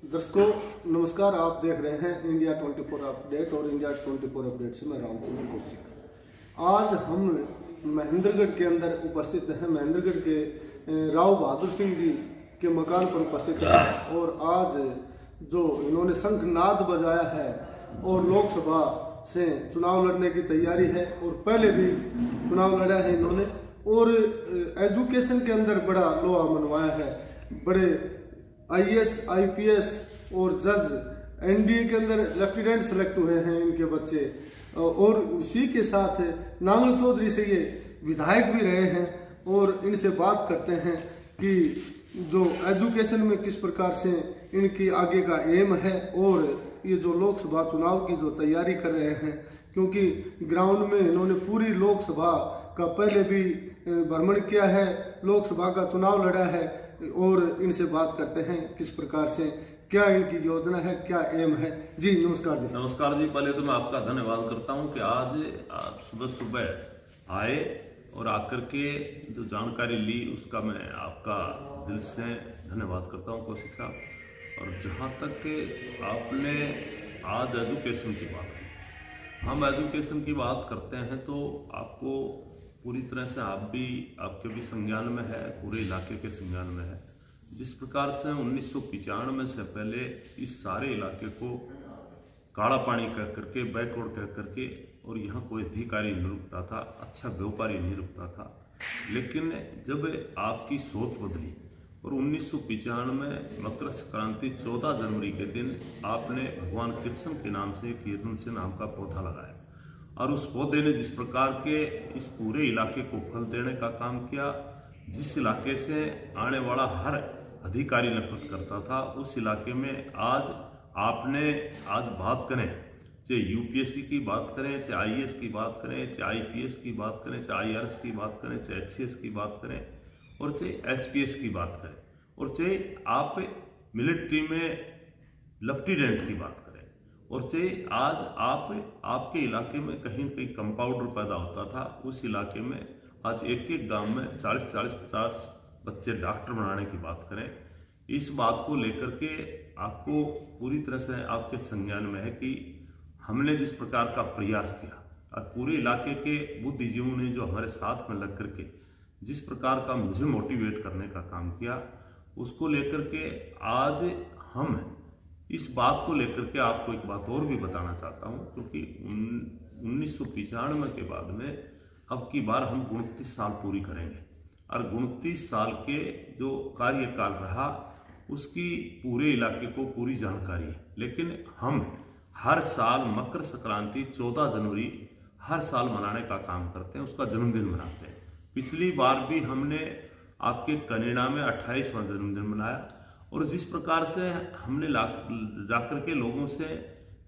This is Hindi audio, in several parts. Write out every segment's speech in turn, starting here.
दर्शकों नमस्कार। आप देख रहे हैं इंडिया 24 अपडेट और इंडिया 24 अपडेट से मैं रामचंद्र कौशिक। आज हम महेंद्रगढ़ के अंदर उपस्थित हैं। महेंद्रगढ़ के राव बहादुर सिंह जी के मकान पर उपस्थित हैं और आज जो इन्होंने शंखनाद बजाया है और लोकसभा से चुनाव लड़ने की तैयारी है और पहले भी चुनाव लड़ा है इन्होंने और एजुकेशन के अंदर बड़ा लोहा मनवाया है। बड़े आईएएस आईपीएस और जज एनडीए के अंदर लेफ्टिनेंट सेलेक्ट हुए हैं इनके बच्चे और उसी के साथ नांगल चौधरी से ये विधायक भी रहे हैं और इनसे बात करते हैं कि जो एजुकेशन में किस प्रकार से इनकी आगे का एम है और ये जो लोकसभा चुनाव की जो तैयारी कर रहे हैं, क्योंकि ग्राउंड में इन्होंने पूरी लोकसभा का पहले भी भ्रमण किया है, लोकसभा का चुनाव लड़ा है और इनसे बात करते हैं किस प्रकार से क्या इनकी योजना है, क्या एम है। जी नमस्कार जी। नमस्कार जी। पहले तो मैं आपका धन्यवाद करता हूं कि आज आप सुबह सुबह आए और आकर के जो जानकारी ली उसका मैं आपका दिल से धन्यवाद करता हूं कौशिक साहब। और जहां तक कि आपने आज एजुकेशन की बात की, हम एजुकेशन की बात करते हैं तो आपको पूरी तरह से आपके भी संज्ञान में है, पूरे इलाके के संज्ञान में है। जिस प्रकार से 1995 से पहले इस सारे इलाके को काला पानी कह करके, बैकवर्ड कह करके और यहाँ कोई अधिकारी नहीं रुकता था, अच्छा व्यापारी नहीं रुकता था। लेकिन जब आपकी सोच बदली और 1995 में मकर संक्रांति 14 जनवरी के दिन आपने भगवान कृष्ण के नाम से कीर्तन से नाम का पौधा लगाया और उस पौधे ने जिस प्रकार के इस पूरे इलाके को फल देने का काम किया, जिस इलाके से आने वाला हर अधिकारी नफरत करता था, उस इलाके में आज बात करें, चाहे यूपीएससी की बात करें, चाहे आईएएस की बात करें, चाहे आईपीएस की बात करें, चाहे आईआरएस की बात करें, चाहे एचसीएस की बात करें और चाहे एचपीएस की बात करें और चाहे आप मिलिट्री में लेफ्टिनेंट की बात करें और चाहे आज आपके इलाके में कहीं कहीं कंपाउंडर पैदा होता था, उस इलाके में आज एक एक गांव में 40-50 बच्चे डॉक्टर बनाने की बात करें। इस बात को लेकर के आपको पूरी तरह से आपके संज्ञान में है कि हमने जिस प्रकार का प्रयास किया और पूरे इलाके के बुद्धिजीवियों ने जो हमारे साथ में लग करके जिस प्रकार का मुझे मोटिवेट करने का काम किया, उसको लेकर के आज हम इस बात को लेकर के आपको एक बात और भी बताना चाहता हूं, क्योंकि 1995 के बाद में अब की बार हम 29 साल पूरी करेंगे और 29 साल के जो कार्यकाल रहा उसकी पूरे इलाके को पूरी जानकारी है। लेकिन हम हर साल मकर संक्रांति 14 जनवरी हर साल मनाने का काम करते हैं, उसका जन्मदिन मनाते हैं। पिछली बार भी हमने आपके कनेडा में 28वां जन्मदिन मनाया और जिस प्रकार से हमने जाकर के लोगों से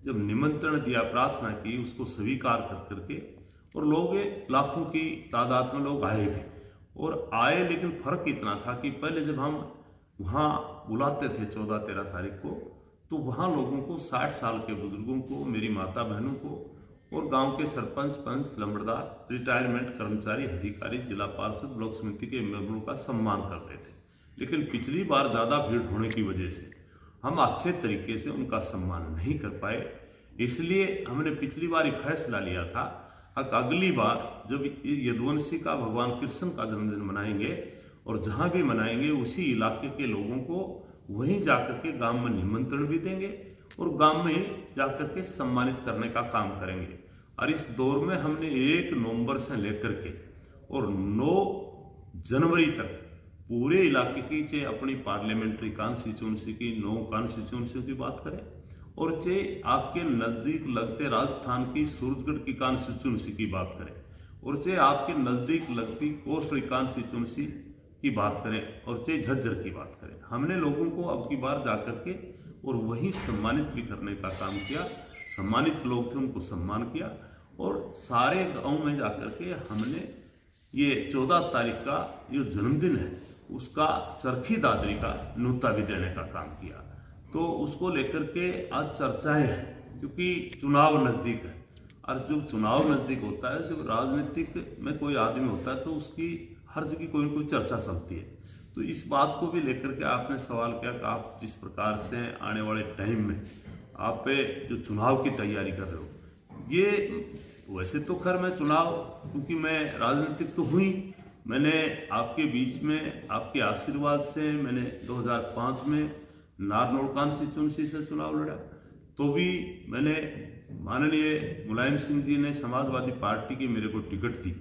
जब निमंत्रण दिया, प्रार्थना की, उसको स्वीकार कर करके और लोग लाखों की तादाद में लोग आए भी और आए। लेकिन फर्क इतना था कि पहले जब हम वहाँ बुलाते थे 14-13 तारीख को, तो वहाँ लोगों को 60 साल के बुजुर्गों को, मेरी माता बहनों को और गांव के सरपंच, पंच, लंबड़दार, रिटायरमेंट कर्मचारी, अधिकारी, जिला पार्षद, ब्लॉक समिति के मेंबरों का सम्मान करते थे। लेकिन पिछली बार ज़्यादा भीड़ होने की वजह से हम अच्छे तरीके से उनका सम्मान नहीं कर पाए। इसलिए हमने पिछली बार फैसला लिया था कि अगली बार जब यदुवंशी का भगवान कृष्ण का जन्मदिन मनाएंगे और जहाँ भी मनाएंगे उसी इलाके के लोगों को वहीं जाकर के गांव में निमंत्रण भी देंगे और गांव में ही जाकर के सम्मानित करने का काम करेंगे। और इस दौर में हमने 1 नवंबर से लेकर के और 9 जनवरी तक पूरे इलाके की, चाहे अपनी पार्लियामेंट्री कॉन्स्टिट्यूंसी की 9 कॉन्स्टिट्यूंसियों की बात करें और चाहे आपके नज़दीक लगते राजस्थान की सूरजगढ़ की कॉन्स्टिट्यूंसी की बात करें और चाहे आपके नज़दीक लगती कोस्टल कॉन्स्टिट्यूंसी की बात करें और चाहे झज्जर की बात करें, हमने लोगों को अब की बार जाकर के और वही सम्मानित भी करने का काम किया। सम्मानित लोग थे उनको सम्मान किया और सारे गांव में जाकर के हमने ये 14 तारीख का जो जन्मदिन है उसका चरखी दादरी का न्योता भी देने का काम किया। तो उसको लेकर के आज चर्चाएं हैं, क्योंकि चुनाव नज़दीक है और जो चुनाव नज़दीक होता है, जब राजनीतिक में कोई आदमी होता है तो उसकी हर जगह कोई ना कोई चर्चा चलती है। तो इस बात को भी लेकर के आपने सवाल किया कि आप जिस प्रकार से आने वाले टाइम में आप पे जो चुनाव की तैयारी कर रहे हो, ये वैसे तो खैर मैं चुनाव, क्योंकि मैं राजनीतिक तो हुई, मैंने आपके बीच में आपके आशीर्वाद से मैंने 2005 में नारनौल कॉन्स्टिट्यूंसी से चुनाव लड़ा, तो भी मैंने माननीय मुलायम सिंह जी ने समाजवादी पार्टी की मेरे को टिकट दी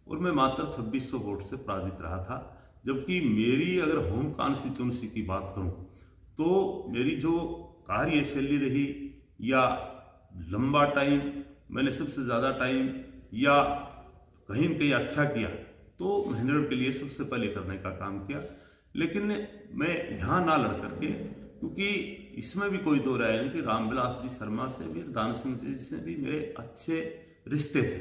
और मैं मात्र 2600 वोट से पराजित रहा था। जबकि मेरी अगर होम कॉन्स्टिट्यूंसी की बात करूं तो मेरी जो कार्यशैली रही या लंबा टाइम, मैंने सबसे ज़्यादा टाइम या कहीं न कहीं अच्छा किया तो महेंद्रगढ़ के लिए सबसे पहले करने का काम किया। लेकिन मैं यहाँ ना लड़ करके, क्योंकि इसमें भी कोई दो राय नहीं कि रामविलास जी शर्मा से भी, दान सिंह जी से भी मेरे अच्छे रिश्ते थे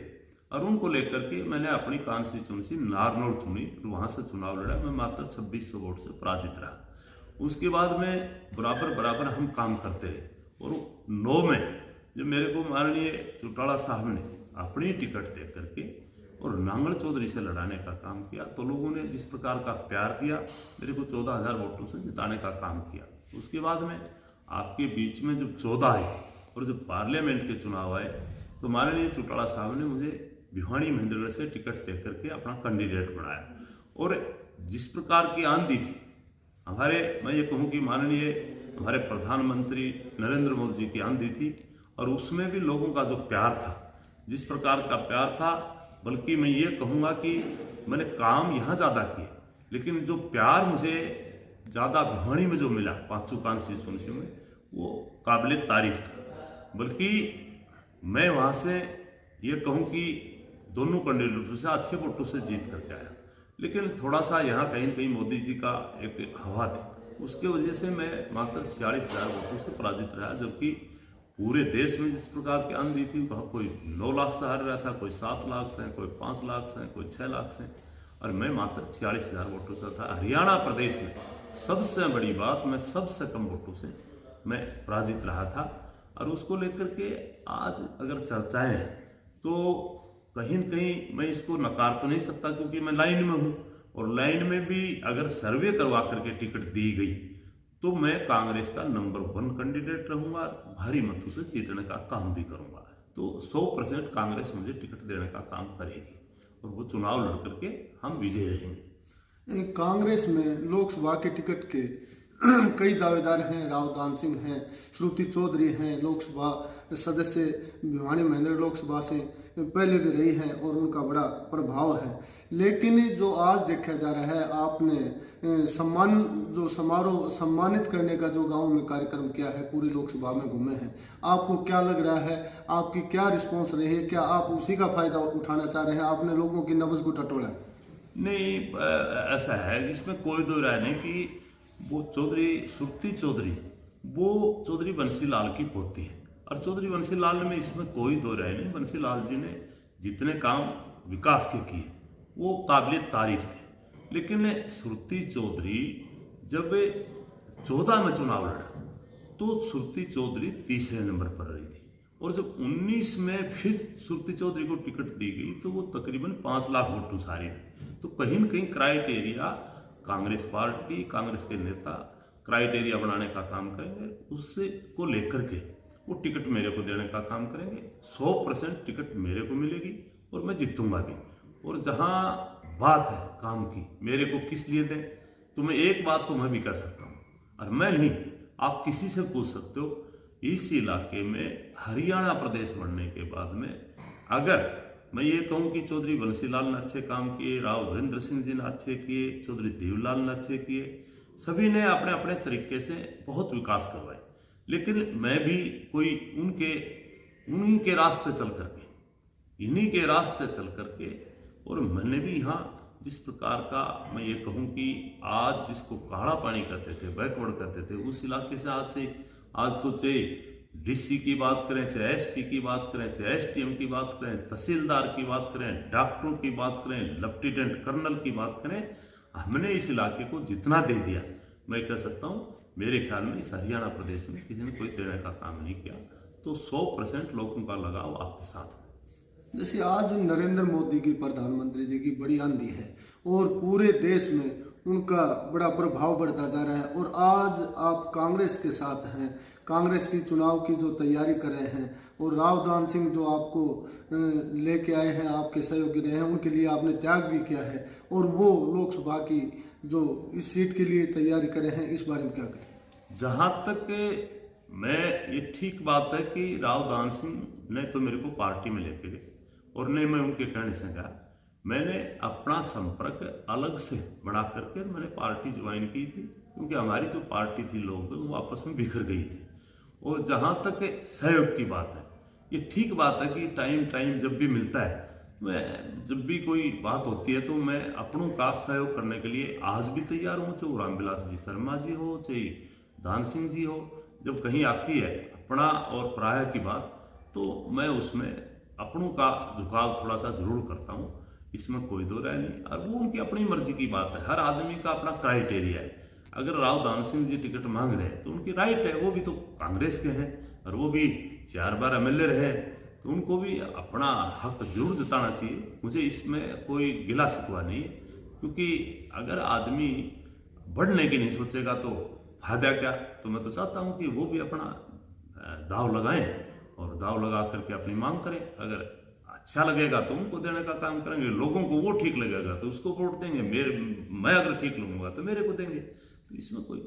और उनको लेकर के मैंने अपनी कॉन्स्टिट्यूंसी नारनौल चुनी और वहाँ से चुनाव लड़ा। मैं मात्र 2600 वोट से पराजित रहा। उसके बाद में बराबर हम काम करते रहे और 9 में जब मेरे को माननीय चौटाला साहब ने अपनी टिकट दे करके और नांगल चौधरी से लड़ाने का काम किया तो लोगों ने जिस प्रकार का प्यार दिया, मेरे को 14,000 वोटों से जिताने का काम किया। उसके बाद में आपके बीच में जब 14 आए और जब पार्लियामेंट के चुनाव आए तो माननीय चौटाला साहब ने मुझे भिवानी महेंद्रगढ़ से टिकट दे करके अपना कैंडिडेट बनाया। और जिस प्रकार की आंधी थी हमारे, मैं ये कहूँ कि माननीय हमारे प्रधानमंत्री नरेंद्र मोदी जी की आंधी थी और उसमें भी लोगों का जो प्यार था, जिस प्रकार का प्यार था, बल्कि मैं ये कहूँगा कि मैंने काम यहाँ ज़्यादा किए लेकिन जो प्यार मुझे ज़्यादा भिवानी में जो मिला 5 कॉन्स्टिट्यूंसी में, वो काबिल तारीफ था। बल्कि मैं वहाँ से ये कहूँ कि दोनों कैंडिडेटों से अच्छे वोटों से जीत करके आया। लेकिन थोड़ा सा यहाँ कहीं न कहीं मोदी जी का एक हवा थी, उसके वजह से मैं मात्र 46,000 वोटों से पराजित रहा। जबकि पूरे देश में जिस प्रकार की आंधी थी, कोई 9 लाख से हार रहा था, कोई 7 लाख से, कोई 5 लाख से, कोई 6 लाख से, और मैं मात्र 46,000 वोटों से था। हरियाणा प्रदेश में सबसे बड़ी बात, मैं सबसे कम वोटों से मैं पराजित रहा था। और उसको लेकर के आज अगर चर्चाएं हैं तो कहीं न कहीं मैं इसको नकार तो नहीं सकता, क्योंकि मैं लाइन में हूँ और लाइन में भी अगर सर्वे करवा करके टिकट दी गई तो मैं कांग्रेस का नंबर 1 कैंडिडेट रहूंगा, भारी मतों से जीतने का काम भी करूंगा। तो 100% कांग्रेस मुझे टिकट देने का काम करेगी और वो चुनाव लड़ करके हम विजयी रहेंगे। कांग्रेस में लोकसभा के टिकट के कई दावेदार हैं। राव दान सिंह हैं, श्रुति चौधरी हैं, लोकसभा सदस्य भिवानी महेंद्रगढ़ लोकसभा से पहले भी रही हैं और उनका बड़ा प्रभाव है। लेकिन जो आज देखा जा रहा है, आपने सम्मानित करने का जो गांव में कार्यक्रम किया है, पूरी लोकसभा में घूमे हैं, आपको क्या लग रहा है, आपकी क्या रिस्पॉन्स रही है? क्या आप उसी का फायदा उठाना चाह रहे हैं? आपने लोगों की नब्ज को टटोला? नहीं, ऐसा है, इसमें कोई दो राय नहीं कि वो श्रुति चौधरी वो चौधरी बंसीलाल की पोती है और चौधरी बंसीलाल में इसमें कोई दो राय नहीं। बंसीलाल जी ने जितने काम विकास के किए वो काबिल तारीफ थे। लेकिन श्रुति चौधरी जब 14 में चुनाव लड़ा तो श्रुति चौधरी तीसरे नंबर पर रही थी और जब 19 में फिर श्रुति चौधरी को टिकट दी गई तो वो तकरीबन 5 लाख वोटों से हारी थी। तो कहीं न कहीं क्राइटेरिया कांग्रेस पार्टी, कांग्रेस के नेता क्राइटेरिया बनाने का काम करेंगे, उससे को लेकर के वो टिकट मेरे को देने का काम करेंगे। 100% टिकट मेरे को मिलेगी और मैं जीतूंगा भी। और जहां बात है काम की, मेरे को किस लिए दें, तो मैं एक बात तो मैं भी कह सकता हूँ और मैं नहीं, आप किसी से पूछ सकते हो, इस इलाके में हरियाणा प्रदेश बनने के बाद में अगर मैं ये कहूँ कि चौधरी बंसीलाल ने अच्छे काम किए, राव वीरेंद्र सिंह जी ने अच्छे किए, चौधरी देवलाल ने अच्छे किए, सभी ने अपने अपने तरीके से बहुत विकास करवाए। लेकिन मैं भी कोई उन्हीं के रास्ते चल करके, इन्हीं के रास्ते चल करके, और मैंने भी यहाँ जिस प्रकार का मैं ये कहूँ कि आज जिसको काढ़ा पानी कहते थे, बैकवर्ड कहते थे, उस इलाके से आज तो चाहे डीसी की बात करें, चाहे एसपी की बात करें, चाहे एसटीएम की बात करें, तहसीलदार की बात करें, डॉक्टरों की बात करें, लेफ्टिनेंट कर्नल की बात करें, हमने इस इलाके को जितना दे दिया, मैं कह सकता हूँ मेरे ख्याल में इस हरियाणा प्रदेश में किसी ने कोई देने का काम नहीं किया। तो 100% लोगों का लगाव आपके साथ है। जैसे आज नरेंद्र मोदी की, प्रधानमंत्री जी की बड़ी आंधी है और पूरे देश में उनका बड़ा प्रभाव बढ़ता जा रहा है। और आज आप कांग्रेस के साथ हैं, कांग्रेस की चुनाव की जो तैयारी कर रहे हैं, और राव दान सिंह जो आपको लेके आए हैं, आपके सहयोगी रहे हैं, उनके लिए आपने त्याग भी किया है, और वो लोकसभा की जो इस सीट के लिए तैयारी कर रहे हैं, इस बारे में क्या करें? जहां तक मैं, ये ठीक बात है कि राव दान सिंह ने तो मेरे को पार्टी में लेके गए और नहीं मैं उनके कहने से गया। मैंने अपना संपर्क अलग से बढ़ा करके मैंने पार्टी ज्वाइन की थी, क्योंकि हमारी जो पार्टी थी लोग वो आपस में बिखर गई थी। और जहाँ तक सहयोग की बात है, ये ठीक बात है कि टाइम जब भी मिलता है, मैं जब भी कोई बात होती है तो मैं अपनों का सहयोग करने के लिए आज भी तैयार हूँ। चाहे रामविलास जी शर्मा जी हो, चाहे दान सिंह जी हो, जब कहीं आती है अपना और पराया की बात, तो मैं उसमें अपनों का झुकाव थोड़ा सा जरूर करता हूँ, इसमें कोई दो राय नहीं। और वो उनकी अपनी मर्जी की बात है, हर आदमी का अपना क्राइटेरिया है। अगर राव दान सिंह जी टिकट मांग रहे हैं तो उनकी राइट है, वो भी तो कांग्रेस के हैं और वो भी 4 बार एमएलए रहे, तो उनको भी अपना हक जरूर जताना चाहिए। मुझे इसमें कोई गिला शिकवा नहीं है, क्योंकि अगर आदमी बढ़ने की नहीं सोचेगा तो फायदा क्या। तो मैं तो चाहता हूँ कि वो भी अपना दाव लगाएं और दाव लगा करके अपनी मांग करें। अगर अच्छा लगेगा तो उनको देने का काम करेंगे, लोगों को वो ठीक लगेगा तो उसको वोट देंगे, मैं अगर ठीक लगूंगा तो मेरे को देंगे, तो इसमें कोई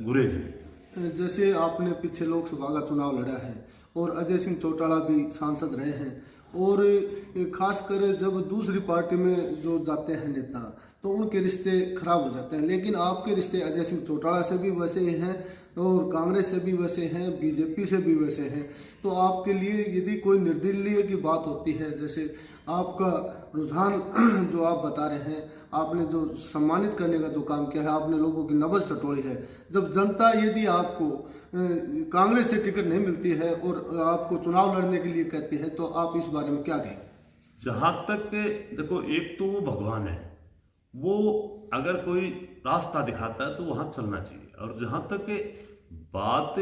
गुरेज नहीं। जैसे आपने पीछे लोकसभा का चुनाव लड़ा है और अजय सिंह चौटाला भी सांसद रहे हैं, और खासकर जब दूसरी पार्टी में जो जाते हैं नेता तो उनके रिश्ते खराब हो जाते हैं, लेकिन आपके रिश्ते अजय सिंह चौटाला से भी वैसे ही हैं और कांग्रेस से भी वैसे हैं, बीजेपी से भी वैसे हैं। तो आपके लिए यदि कोई निर्दलीय की बात होती है, जैसे आपका रुझान जो आप बता रहे हैं, आपने जो सम्मानित करने का जो काम किया है, आपने लोगों की नब्ज टटोली है, जब जनता यदि आपको कांग्रेस से टिकट नहीं मिलती है और आपको चुनाव लड़ने के लिए कहती है, तो आप इस बारे में क्या कहें? जहां तक देखो, एक तो वो भगवान है, वो अगर कोई रास्ता दिखाता है तो वहां चलना चाहिए। और जहां तक बात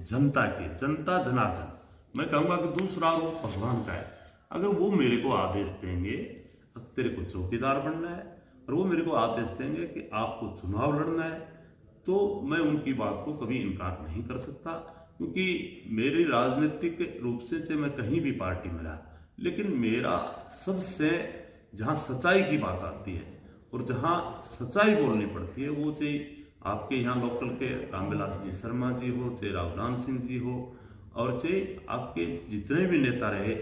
जनता की, जनता जनार्दन, मैं कहूंगा कि दूसरा रूप भगवान का है। अगर वो मेरे को आदेश देंगे तेरे को चौकीदार बनना है, और वो मेरे को आदेश देंगे कि आपको चुनाव लड़ना है, तो मैं उनकी बात को कभी इनकार नहीं कर सकता। क्योंकि मेरी राजनीतिक रूप से चाहे मैं कहीं भी पार्टी में रहा, लेकिन मेरा सबसे जहां सच्चाई की बात आती है और जहां सच्चाई बोलनी पड़ती है, वो चाहे आपके यहाँ लोकल के रामविलास जी शर्मा जी हो, चाहे राव दान सिंह जी हो, और चाहे आपके जितने भी नेता रहे,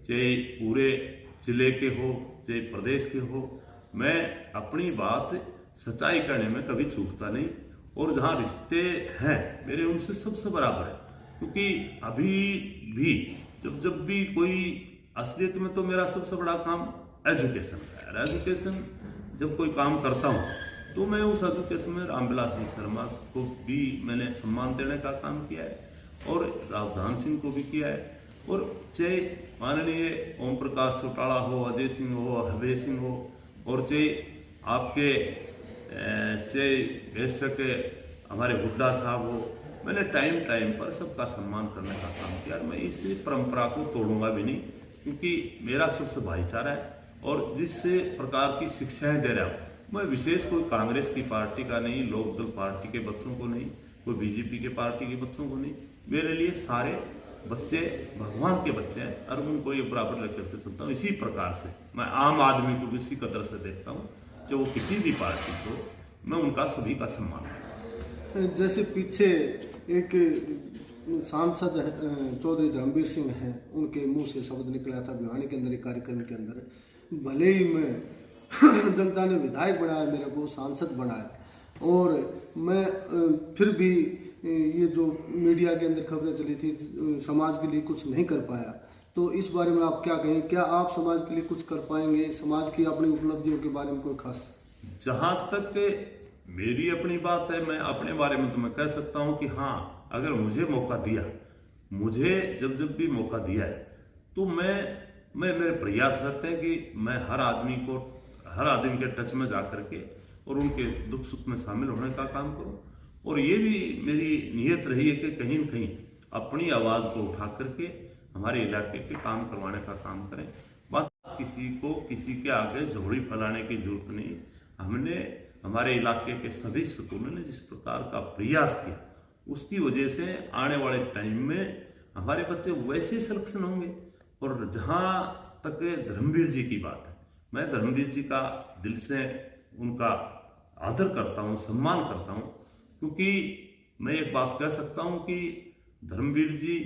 चाहे पूरे जिले के हो, चाहे प्रदेश के हो, मैं अपनी बात सच्चाई करने में कभी चूकता नहीं। और जहाँ रिश्ते हैं मेरे, उनसे सबसे बराबर है। क्योंकि अभी भी जब भी कोई, असलियत में तो मेरा सबसे बड़ा काम एजुकेशन का है। एजुकेशन जब कोई काम करता हूँ तो मैं उस एजुकेशन में रामविलास जी शर्मा को भी मैंने सम्मान देने का काम किया है, और राव दान सिंह को भी किया है, और चाहे माननीय ओम प्रकाश चौटाला हो, अजय सिंह हो, हरदेव सिंह हो, और चाहे आपके चाहे बेशक हमारे हुड्डा साहब हो, मैंने टाइम पर सबका सम्मान करने का काम किया। मैं इस परंपरा को तोड़ूंगा भी नहीं, क्योंकि मेरा सबसे भाईचारा है। और जिस प्रकार की शिक्षाएं दे रहा हूँ, मैं विशेष कोई कांग्रेस की पार्टी का नहीं, लोकदल पार्टी के बच्चों को नहीं, कोई बीजेपी के पार्टी के बच्चों को नहीं, मेरे लिए सारे बच्चे भगवान के बच्चे हैं, और उनको ये बराबर लेकर के चलता हूँ। इसी प्रकार से मैं आम आदमी को भी इसी कदर से देखता हूँ, चाहे वो किसी भी पार्टी से हो, मैं उनका सभी का सम्मान करता हूँ। जैसे पीछे एक सांसद चौधरी धर्मवीर सिंह हैं, उनके मुंह से शब्द निकला था भिवानी के अंदर एक कार्यक्रम के अंदर, भले ही मैं जनता ने विधायक बनाया, मेरे को सांसद बनाया, और मैं फिर भी ये जो मीडिया के अंदर खबरें चली थी, समाज के लिए कुछ नहीं कर पाया। तो इस बारे में आप क्या कहें? क्या आप समाज के लिए कुछ कर पाएंगे? समाज की अपनी उपलब्धियों के बारे में कोई खास? जहां तक मेरी अपनी बात है, मैं अपने बारे में तो मैं कह सकता हूं कि हाँ, अगर मुझे मौका दिया, मुझे जब भी मौका दिया है, तो मैं मेरे प्रयास रहते हैं कि मैं हर आदमी के टच में जा करके और उनके दुख सुख में शामिल होने का काम करूं। और ये भी मेरी नीयत रही है कि कहीं न कहीं अपनी आवाज़ को उठा करके हमारे इलाके के काम करवाने का काम करें। बात किसी को किसी के आगे झोली फैलाने की जरूरत नहीं। हमने हमारे इलाके के सभी स्कूलों ने जिस प्रकार का प्रयास किया, उसकी वजह से आने वाले टाइम में हमारे बच्चे वैसे सिलेक्शन होंगे। और जहाँ तक धर्मवीर जी की बात है, मैं धर्मवीर जी का दिल से उनका आदर करता हूँ, सम्मान करता हूँ, क्योंकि मैं एक बात कह सकता हूँ कि धर्मवीर जी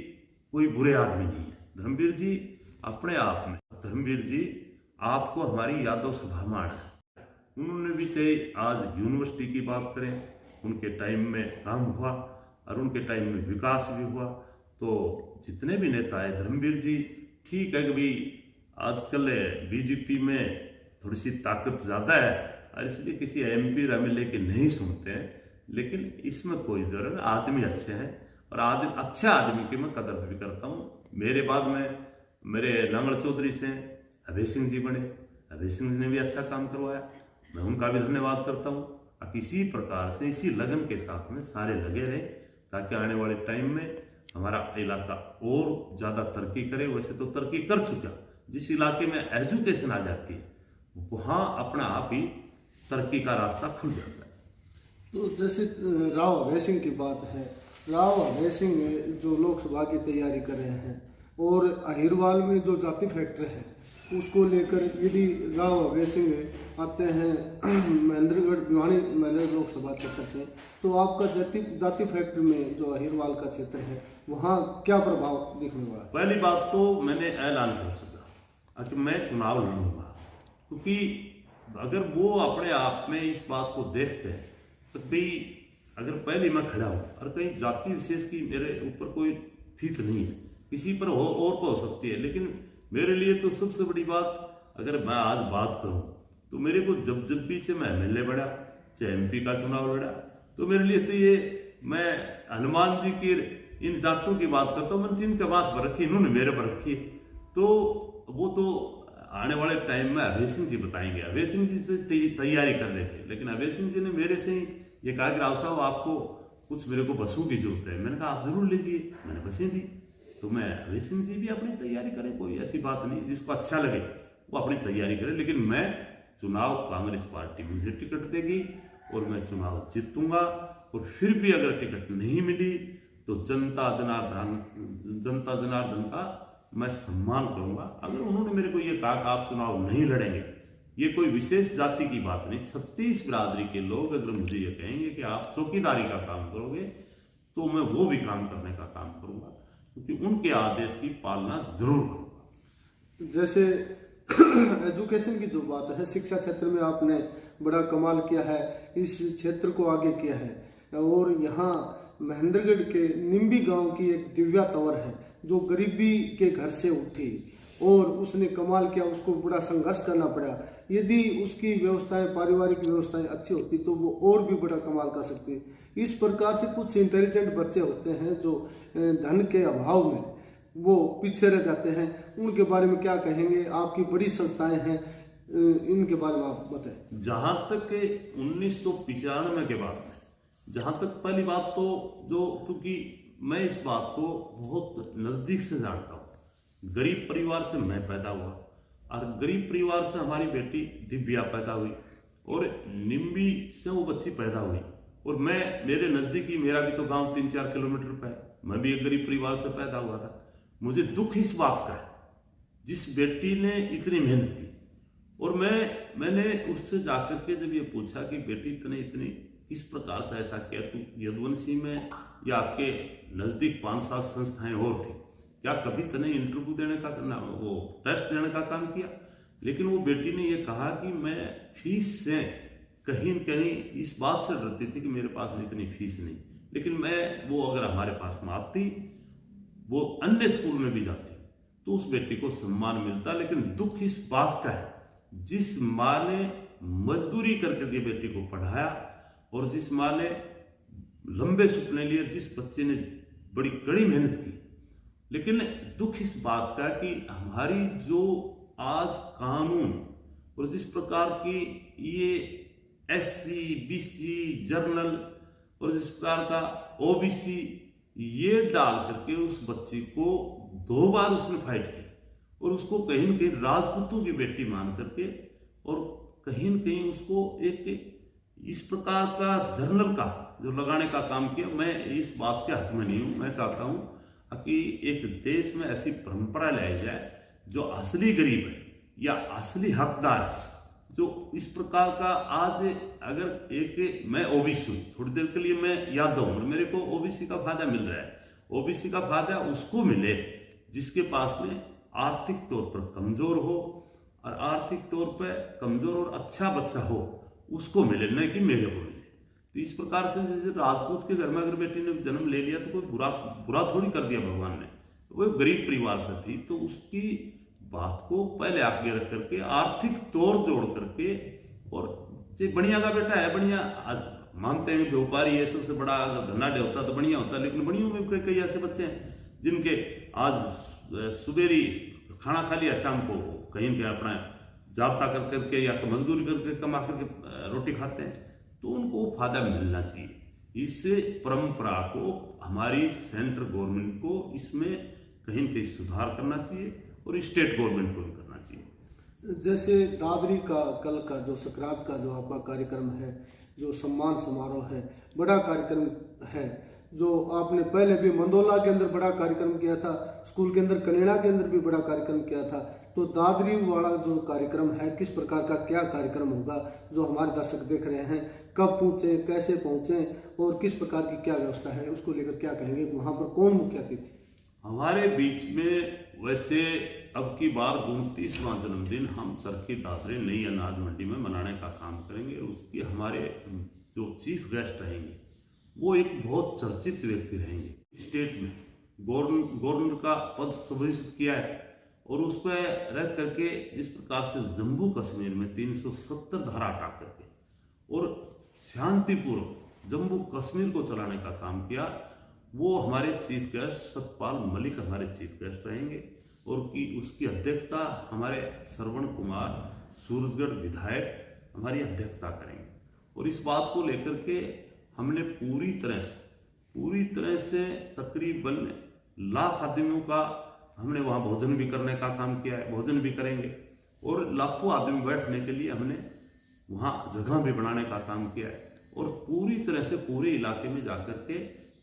कोई बुरे आदमी नहीं है। धर्मवीर जी अपने आप में, धर्मवीर जी आपको हमारी यादों से भरमार है। उन्होंने भी चाहे आज यूनिवर्सिटी की बात करें, उनके टाइम में काम हुआ और उनके टाइम में विकास भी हुआ। तो जितने भी नेता है, धर्मवीर जी ठीक है कि भाई आजकल बीजेपी में थोड़ी सी ताकत ज़्यादा है और इसलिए किसी MP और MLA के नहीं सुनते हैं, लेकिन इसमें कोई जरूरत नहीं। आदमी अच्छे हैं और अच्छे आदमी की मैं कदर भी करता हूँ। मेरे बाद में मेरे नांगड़ चौधरी से अभय सिंह जी बने, अभय सिंह जी ने भी अच्छा काम करवाया, मैं उनका भी धन्यवाद करता हूँ। अब इसी प्रकार से इसी लगन के साथ में सारे लगे रहे ताकि आने वाले टाइम में हमारा इलाका और ज़्यादा तरक्की करे। वैसे तो तरक्की कर चुका, जिस इलाके में एजुकेशन आ जाती है वहाँ अपना आप ही तरक्की का रास्ता खुल जाता है। तो जैसे राव अभय सिंह की बात है, राव अभय सिंह जो लोकसभा की तैयारी कर रहे हैं और अहिरवाल में जो जाति फैक्टर है उसको लेकर यदि राव अभय सिंह आते हैं महेंद्रगढ़ भिवानी महेंद्रगढ़ लोकसभा क्षेत्र से, तो आपका जाति फैक्टर में जो अहिरवाल का क्षेत्र है वहाँ क्या प्रभाव दिखने वाला? पहली बात तो मैंने ऐलान कर चुका कि मैं चुनाव लड़ूंगा, क्योंकि अगर वो अपने आप में इस बात को देखते हैं तो भाई अगर पहले मैं खड़ा हूँ और कहीं जाति विशेष की मेरे ऊपर कोई फीत नहीं है, किसी पर हो सकती है, लेकिन मेरे लिए तो सबसे बड़ी बात अगर मैं आज बात करूँ तो मेरे को जब भी चाहे मैं MLA बढ़ा चाहे MP का चुनाव लड़ा, तो मेरे लिए तो ये मैं हनुमान जी की इन जातों की बात करता हूँ। मैंने जिनके बात पर रखी इन्होंने मेरे पर रखी, तो वो तो आने वाले टाइम में अभय सिंह जी बताएंगे। अभय सिंह जी से तैयारी कर रहे थे, लेकिन अभय सिंह जी ने मेरे से ही ये कहा कि राव साहब आपको कुछ मेरे को बसों की जरूरत है। मैंने कहा आप जरूर लीजिए, मैंने बसें दी। तो मैं अभय सिंह जी भी अपनी तैयारी करें, कोई ऐसी बात नहीं, जिसको अच्छा लगे वो अपनी तैयारी करे। लेकिन मैं चुनाव कांग्रेस पार्टी मुझे टिकट देगी और मैं चुनाव जीतूंगा। और फिर भी अगर टिकट नहीं मिली तो जनता जनार्दन का मैं सम्मान करूंगा। अगर उन्होंने मेरे को ये कहा कि आप चुनाव नहीं लड़ेंगे, ये कोई विशेष जाति की बात नहीं, 36 बिरादरी के लोग अगर मुझे ये कहेंगे कि आप चौकीदारी का काम करोगे तो मैं वो भी काम करने का काम करूंगा, क्योंकि उनके आदेश की पालना जरूर करूंगा। जैसे एजुकेशन की जो बात है, शिक्षा क्षेत्र में आपने बड़ा कमाल किया है, इस क्षेत्र को आगे किया है। और यहाँ महेंद्रगढ़ के निम्बी गांव की एक दिव्या तंवर है जो गरीबी के घर से उठी और उसने कमाल किया, उसको बड़ा संघर्ष करना पड़ा। यदि उसकी व्यवस्थाएं, पारिवारिक व्यवस्थाएं अच्छी होती तो वो और भी बड़ा कमाल कर सकती। इस प्रकार से कुछ इंटेलिजेंट बच्चे होते हैं जो धन के अभाव में वो पीछे रह जाते हैं, उनके बारे में क्या कहेंगे? आपकी बड़ी संस्थाएं हैं, इनके बारे में आप बताएं। जहां तक 1995 के बाद में, जहां तक पहली बात तो जो, क्योंकि मैं इस बात को बहुत नजदीक से जानता हूँ। गरीब परिवार से मैं पैदा हुआ और गरीब परिवार से हमारी बेटी दिव्या पैदा हुई और निम्बी से वो बच्ची पैदा हुई। और मैं, मेरे नजदीकी, मेरा भी तो गांव 3-4 किलोमीटर पे है, मैं भी एक गरीब परिवार से पैदा हुआ था। मुझे दुख इस बात का है जिस बेटी ने इतनी मेहनत की। और मैंने उससे जाकर के जब ये पूछा कि बेटी इतनी किस प्रकार से ऐसा किया, तू यदुवंशी में या आपके नजदीक 5-7 संस्थाएं और थी, क्या कभी तने इंटरव्यू देने का, वो टेस्ट देने का काम किया? लेकिन वो बेटी ने ये कहा कि मैं फीस से कहीं न कहीं इस बात से डरती थी कि मेरे पास में इतनी फीस नहीं, लेकिन मैं वो अगर हमारे पास में आती, वो अन्य स्कूल में भी जाती तो उस बेटी को सम्मान मिलता। लेकिन दुख इस बात का है जिस माँ ने मजदूरी करके बेटी को पढ़ाया और जिस माँ ने लंबे सपने लिए, जिस बच्चे ने बड़ी कड़ी मेहनत की, लेकिन दुख इस बात का कि हमारी जो आज कानून और जिस प्रकार की ये SC, BC, जर्नल और जिस प्रकार का OBC ये डाल करके उस बच्ची को 2 बार उसने फाइट किया और उसको कहीं न कहीं राजपूतों की बेटी मान करके और कहीं न कहीं उसको एक इस प्रकार का जर्नल का जो लगाने का काम किया, मैं इस बात के हक में नहीं हूँ। मैं चाहता हूँ कि एक देश में ऐसी परंपरा लाई जाए जो असली गरीब है या असली हकदार है, जो इस प्रकार का आज अगर एक मैं ओबीसी हूँ, थोड़ी देर के लिए मैं यादव हूँ, मेरे को ओबीसी का फायदा मिल रहा है। ओबीसी का फायदा उसको मिले जिसके पास में आर्थिक तौर पर कमजोर हो, और आर्थिक तौर पर कमजोर और अच्छा बच्चा हो उसको मिले, नहीं कि मेरे को मिले। तो इस प्रकार से जैसे राजपूत के घर में अगर बेटी ने जन्म ले लिया तो कोई बुरा थोड़ी कर दिया भगवान ने। वो गरीब परिवार से थी तो उसकी बात को पहले आगे रख करके आर्थिक तौर जोड़ करके, और जो बढ़िया का बेटा है बढ़िया, आज मानते हैं व्यापारी है सबसे बड़ा, अगर धनाढ़ होता तो बढ़िया होता, लेकिन बढ़ियों में कई ऐसे बच्चे हैं जिनके आज सुबेरी खाना खा लिया, शाम को कहीं पे अपना जाब्ता कर करके या तो मजदूरी करके कमा करके रोटी खाते हैं, तो उनको फायदा मिलना चाहिए। इस परंपरा को हमारी सेंट्रल गवर्नमेंट को इसमें कहीं न कहीं सुधार करना चाहिए और स्टेट गवर्नमेंट को भी करना चाहिए। जैसे दादरी का कल का जो सकरात का जो आपका कार्यक्रम है, जो सम्मान समारोह है, बड़ा कार्यक्रम है, जो आपने पहले भी मंदोला के अंदर बड़ा कार्यक्रम किया था, स्कूल के अंदर कनेड़ा के अंदर भी बड़ा कार्यक्रम किया था, तो दादरी वाला जो कार्यक्रम है किस प्रकार का क्या कार्यक्रम होगा जो हमारे दर्शक देख रहे हैं, कब पहुँचे, कैसे पहुँचे और किस प्रकार की क्या व्यवस्था है, उसको लेकर क्या कहेंगे? वहाँ पर कौन मुख्य अतिथि? हमारे बीच में वैसे अब की बार 29वां जन्मदिन हम चरखी दादरी नई अनाज मंडी में मनाने का काम करेंगे। उसकी हमारे जो चीफ गेस्ट रहेंगे वो एक बहुत चर्चित व्यक्ति रहेंगे। स्टेट में गवर्नर का पद सुनिश्चित किया है और उस पर रह करके जिस प्रकार से जम्मू कश्मीर में 370 धारा हटा करके और शांतिपूर्वक जम्मू कश्मीर को चलाने का काम किया, वो हमारे चीफ गेस्ट सतपाल मलिक हमारे चीफ गेस्ट रहेंगे। और की उसकी अध्यक्षता हमारे श्रवण कुमार सूरजगढ़ विधायक हमारी अध्यक्षता करेंगे। और इस बात को लेकर के हमने पूरी तरह से तकरीबन लाख आदमियों का हमने वहाँ भोजन भी करने का काम किया है, भोजन भी करेंगे, और लाखों आदमी बैठने के लिए हमने वहाँ जगह भी बनाने का काम किया है। और पूरी तरह से पूरे इलाके में जाकर के,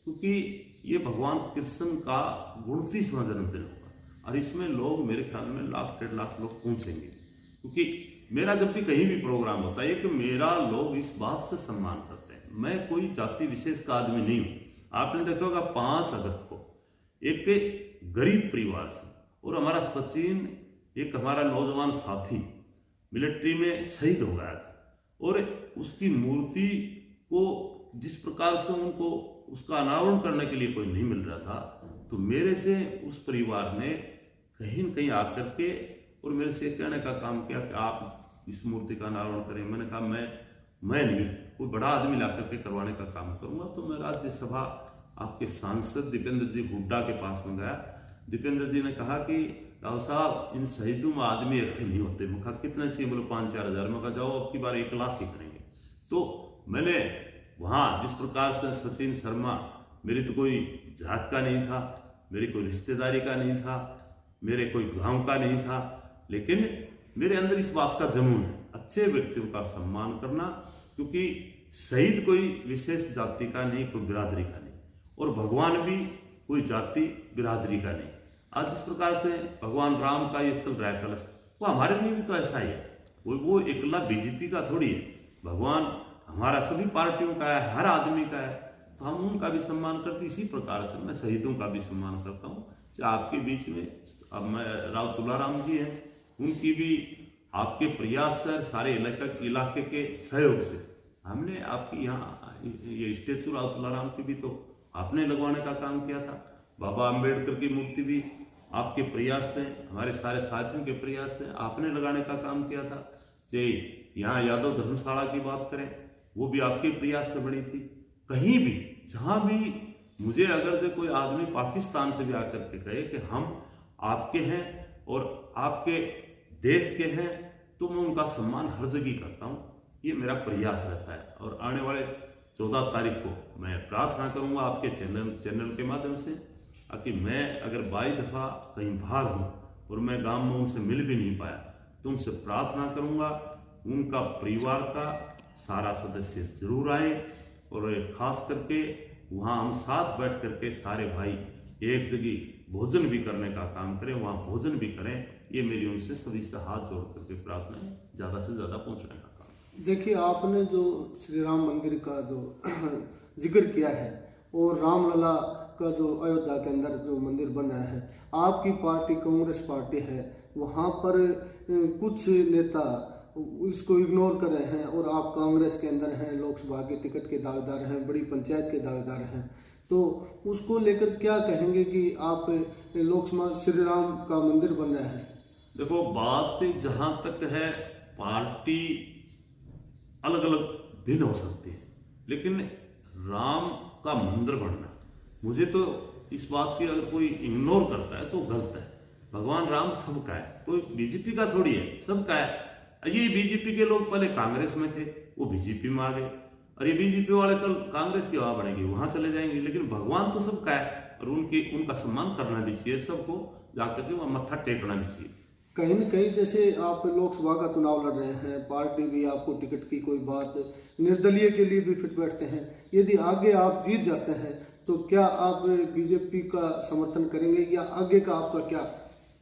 क्योंकि ये भगवान कृष्ण का 29वां जन्मदिन होगा और इसमें लोग मेरे ख्याल में 1-1.5 लाख लोग पहुंचेंगे। क्योंकि मेरा जब भी कहीं भी प्रोग्राम होता है कि मेरा लोग इस बात से सम्मान करते हैं, मैं कोई जाति विशेष का आदमी नहीं हूँ। आपने देखा होगा 5 अगस्त को एक गरीब परिवार से, और हमारा सचिन एक हमारा नौजवान साथी मिलिट्री में शहीद हो गया था, और उसकी मूर्ति को जिस प्रकार से उनको उसका अनावरण करने के लिए कोई नहीं मिल रहा था, तो मेरे से उस परिवार ने कहीं न कहीं आकर के और मेरे से कहने का काम किया कि आप इस मूर्ति का अनावरण करें। मैंने कहा मैं नहीं, कोई बड़ा आदमी ला करके करवाने का काम करूंगा। तो मैं राज्यसभा आपके सांसद दीपेंद्र जी हुड्डा के पास में गया। दीपेंद्र जी ने कहा कि राव साहब इन शहीदों में आदमी इकट्ठे नहीं होते। मैं कहा कितना चाहिए? बोलो 5-4 हज़ार। मैं कहा जाओ अब की बार 1 लाख ही करेंगे। तो मैंने वहाँ जिस प्रकार से सचिन शर्मा, मेरी तो कोई जात का नहीं था, मेरी कोई रिश्तेदारी का नहीं था, मेरे कोई गांव का नहीं था, लेकिन मेरे अंदर इस बात का जुनून है अच्छे व्यक्तियों का सम्मान करना, क्योंकि शहीद कोई विशेष जाति का नहीं, कोई बिरादरी का नहीं, और भगवान भी कोई जाति बिरादरी का नहीं। आज जिस प्रकार से भगवान राम का ये चल रहा है कलश, वो हमारे लिए भी तो ऐसा ही है। वो एकला बीजेपी का थोड़ी है, भगवान हमारा सभी पार्टियों का है, हर आदमी का है, तो हम उनका भी सम्मान करते। इसी प्रकार से मैं शहीदों का भी सम्मान करता हूँ। आपके बीच में अब मैं राव तुलाराम जी हैं, उनकी भी आपके प्रयास से, सारे इलाके के सहयोग से हमने आपकी यहाँ ये स्टेचू राव तुलाराम की भी तो आपने लगवाने का काम किया था। बाबा अम्बेडकर की मूर्ति भी आपके प्रयास से, हमारे सारे साथियों के प्रयास से आपने लगाने का काम किया था। चाहे यहाँ यादव धर्मशाला की बात करें, वो भी आपके प्रयास से बनी थी। कहीं भी जहाँ भी मुझे अगर से कोई आदमी पाकिस्तान से भी आकर के कहे कि हम आपके हैं और आपके देश के हैं, तो मैं उनका सम्मान हर जगह करता हूँ। ये मेरा प्रयास रहता है। और आने वाले 14 तारीख को मैं प्रार्थना करूँगा आपके चैनल के माध्यम से कि मैं अगर 22 दफ़ा कहीं बाहर हूँ और मैं गांव में उनसे मिल भी नहीं पाया, तो उनसे प्रार्थना करूँगा उनका परिवार का सारा सदस्य जरूर आए और खास करके वहाँ हम साथ बैठ करके सारे भाई एक जगह भोजन भी करने का काम करें, वहाँ भोजन भी करें। ये मेरी उनसे सभी से हाथ जोड़ करके प्रार्थना है, ज़्यादा से ज़्यादा पहुँचने का काम। देखिए, आपने जो श्री राम मंदिर का जो जिक्र किया है और रामलला का जो अयोध्या के अंदर जो मंदिर बन रहा है, आपकी पार्टी कांग्रेस पार्टी है, वहाँ पर कुछ नेता इसको इग्नोर कर रहे हैं और आप कांग्रेस के अंदर हैं, लोकसभा के टिकट के दावेदार हैं, बड़ी पंचायत के दावेदार हैं, तो उसको लेकर क्या कहेंगे कि आप लोकसभा श्री राम का मंदिर बन रहा है? देखो, बात जहाँ तक है, पार्टी अलग अलग भिन्न हो सकती है, लेकिन राम का मंदिर बनना, मुझे तो इस बात की अगर कोई इग्नोर करता है तो गलत है। भगवान राम सबका है, कोई बीजेपी का थोड़ी है, सबका है। ये बीजेपी के लोग पहले कांग्रेस में थे, वो बीजेपी में आ गए, और ये बीजेपी वाले कल कांग्रेस की हवा बढ़ेगी, वहां चले जाएंगे। लेकिन भगवान तो सबका है और उनका सम्मान करना भी चाहिए, सबको जाकर के वहां मत्था टेकना भी चाहिए। कहीं न कहीं जैसे आप लोकसभा का चुनाव लड़ रहे हैं, पार्टी भी आपको टिकट की कोई बात, निर्दलीय के लिए भी फिट बैठते हैं, यदि आगे आप जीत जाते हैं तो क्या आप बीजेपी का समर्थन करेंगे या आगे का आपका क्या?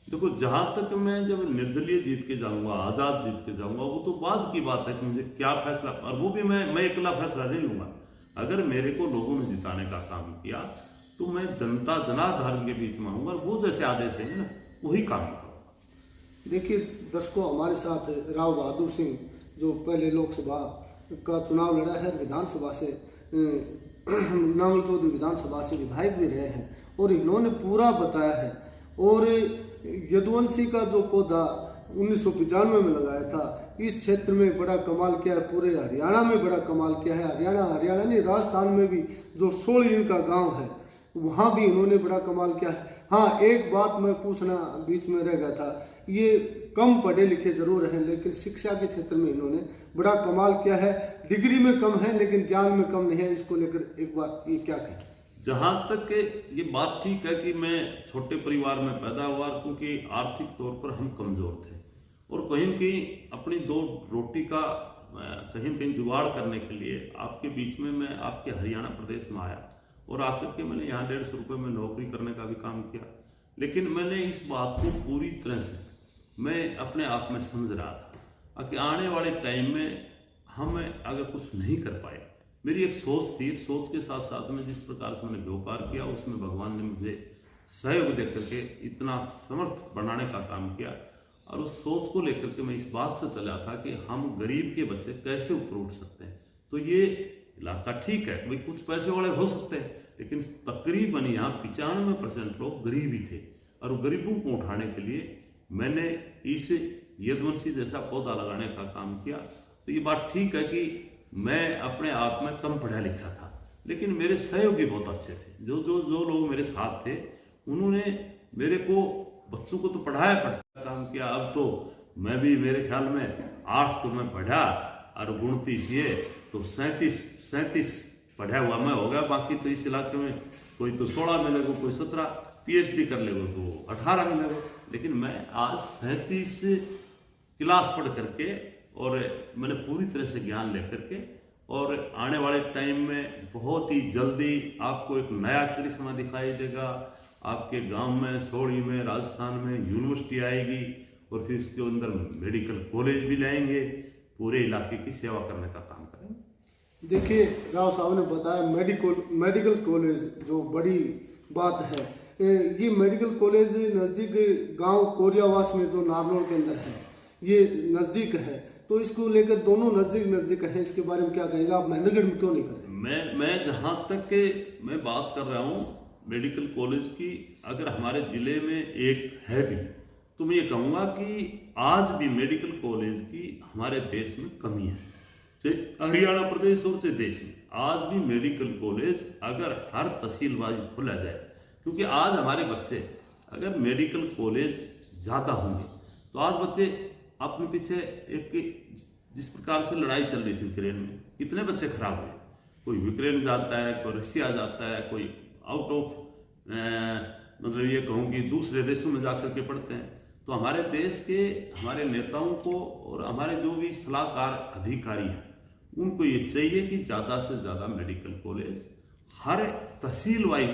देखो, जहां तक मैं जब निर्दलीय जीत के जाऊंगा, आजाद जीत के जाऊंगा, वो तो बाद की बात है कि मुझे क्या फैसला, और वो भी मैं अकेला फैसला नहीं लूंगा। अगर मेरे को लोगों ने जिताने का काम किया तो मैं जनता जनाधारण के बीच में आऊंगा, वो जैसे आदेश देंगे ना वही काम करूंगा। देखिए दर्शकों, हमारे साथ राव बहादुर सिंह जो पहले लोकसभा का चुनाव लड़ा है, विधानसभा से नांगल चौधरी विधानसभा से विधायक भी रहे हैं और इन्होंने पूरा बताया है। और यदुवंशी का जो पौधा 1995 में लगाया था, इस क्षेत्र में बड़ा कमाल किया है, पूरे हरियाणा में बड़ा कमाल किया है। हरियाणा नहीं, राजस्थान में भी जो सोली इनका गांव है वहाँ भी इन्होंने बड़ा कमाल किया है। हाँ, एक बात मैं पूछना बीच में रह गया था, ये कम पढ़े लिखे जरूर हैं लेकिन शिक्षा के क्षेत्र में इन्होंने बड़ा कमाल किया है। डिग्री में कम है लेकिन ज्ञान में कम नहीं है, इसको लेकर एक बार ये क्या कहें? जहां तक ये बात ठीक है कि मैं छोटे परिवार में पैदा हुआ, क्योंकि आर्थिक तौर पर हम कमजोर थे और कहीं कहीं अपनी दो रोटी का कहीं कहीं जुगाड़ करने के लिए आपके बीच में मैं आपके हरियाणा प्रदेश में आया और आकर के मैंने यहाँ 150 रुपये में नौकरी करने का भी काम किया। लेकिन मैंने इस बात को पूरी तरह से मैं अपने आप में समझ रहा था कि आने वाले टाइम में हम अगर कुछ नहीं कर पाए, मेरी एक सोच थी, सोच के साथ साथ में जिस प्रकार से मैंने व्यापार किया उसमें भगवान ने मुझे सहयोग दे करके इतना समर्थ बनाने का काम किया। और उस सोच को लेकर के मैं इस बात से चला था कि हम गरीब के बच्चे कैसे ऊपर उठ सकते हैं। तो ये इलाका ठीक है, भाई कुछ पैसे वाले हो सकते हैं, लेकिन तकरीबन यहाँ 95% लोग गरीब ही थे और गरीबों को उठाने के लिए मैंने इस यदुवंशी जैसा पौधा लगाने का काम किया। तो ये बात ठीक है कि मैं अपने आप में कम पढ़ा लिखा था, लेकिन मेरे सहयोगी बहुत अच्छे थे। जो लोग मेरे साथ थे उन्होंने मेरे को, बच्चों को तो पढ़ाया काम किया। अब तो मैं भी, मेरे ख्याल में 8 तो मैं पढ़ा और 29 ये तो 37 पढ़ा हुआ मैं हो गया। बाकी तो इस इलाके में कोई तो 16 मिलेगा, कोई 17, PhD कर लेगा तो 18 मिलेगा, लेकिन मैं आज 37 क्लास पढ़ करके और मैंने पूरी तरह से ज्ञान लेकर के, और आने वाले टाइम में बहुत ही जल्दी आपको एक नया करिश्मा दिखाई देगा। आपके गांव में, सोड़ी में, राजस्थान में यूनिवर्सिटी आएगी और फिर इसके अंदर मेडिकल कॉलेज भी लाएंगे, पूरे इलाके की सेवा करने का काम करेंगे। देखिए, राव साहब ने बताया मेडिकल कॉलेज जो बड़ी बात है, ये मेडिकल कॉलेज नज़दीक गांव कोरियावास में जो नारनौल के अंदर है, ये नज़दीक है, तो इसको लेकर दोनों नज़दीक है, इसके बारे में क्या कहेंगे आप? महेंद्रगढ़ में क्यों नहीं करें? मैं जहाँ तक के मैं बात कर रहा हूँ मेडिकल कॉलेज की, अगर हमारे जिले में एक है भी तो मैं ये कहूँगा कि आज भी मेडिकल कॉलेज की हमारे देश में कमी है, चाहे हरियाणा प्रदेश और चाहे देश में। आज भी मेडिकल कॉलेज अगर हर तहसील वाइज खोला जाए, क्योंकि आज हमारे बच्चे अगर मेडिकल कॉलेज ज़्यादा होंगे तो आज बच्चे अपने पीछे एक, जिस प्रकार से लड़ाई चल रही थी यूक्रेन में, कितने बच्चे खराब हुए, कोई यूक्रेन जाता है, कोई रशिया जाता है, कोई आउट ऑफ मतलब ये कहूँ कि दूसरे देशों में जाकर के पढ़ते हैं। तो हमारे देश के, हमारे नेताओं को और हमारे जो भी सलाहकार अधिकारी हैं उनको ये चाहिए कि ज़्यादा से ज़्यादा मेडिकल कॉलेज हर तहसील वाइज